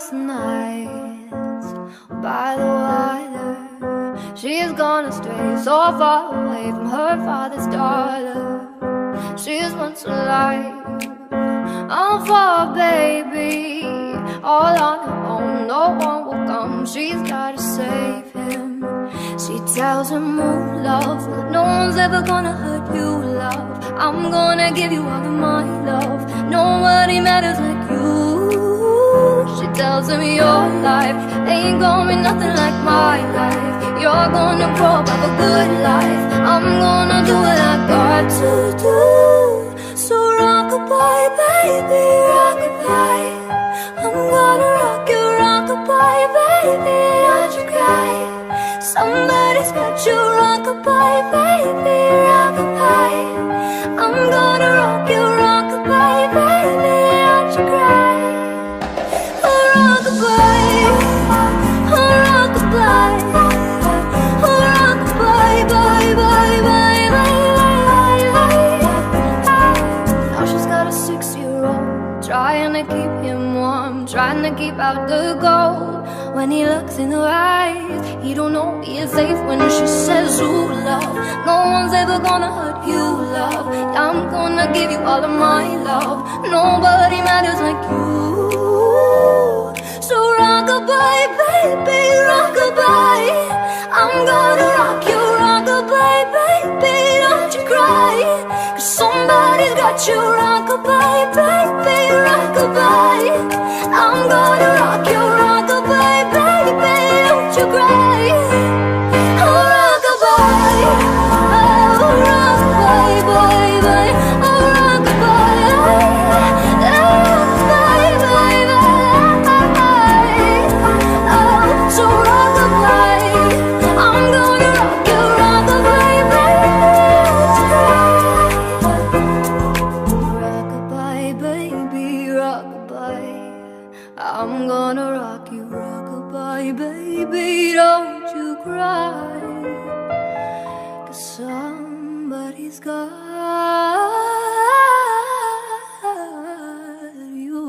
looks nice by the water. She's gonna stray so far away from her father's daughter. She's once alive, I'm for a baby, all on her own, no one will come. She's gotta save him. She tells him, oh love, no one's ever gonna hurt you, love. I'm gonna give you all of my love. Nobody matters like you. She tells him your life ain't gonna be nothing like my life. You're gonna grow up, have a good life. I'm gonna do what I got to do. So rock-a-bye, baby, rock-a-bye. I'm gonna rock you, rock-a-bye, baby, don't you cry. Somebody's got you, rock-a-bye, baby, rock-a-bye. I'm gonna rock you, rock-a-bye, baby, don't you cry. Rock-a-bye, rock-a-bye, rock-a-bye, bye, bye, bye, bye, bye. Now she's got a 6-year-old, trying to keep him warm, trying to keep out the cold. When he looks in her eyes, he don't know he is safe when she says, ooh, love, no one's ever gonna hurt you, love. I'm gonna give you all of my love. Nobody matters like you. So rock-a-bye, baby, rock-a-bye. I'm gonna rock you, rock-a-bye, baby, don't you cry. 'Cause somebody's got you, rock-a-bye, baby, rock-a-bye. I'm gonna rock you, rock-a-bye, baby, don't you cry. Oh, rock-a-bye, oh, rock-a-bye, bye, bye. Oh, rock-a-bye, rock-a-bye, bye, bye. Oh, so rock-a-bye, I'm gonna rock you, rock-a-bye, baby, don't you cry. Rock-a-bye, baby, rock-a-bye. I'm gonna rock you, rock-a-bye, baby, don't you cry. 'Cause somebody's got you.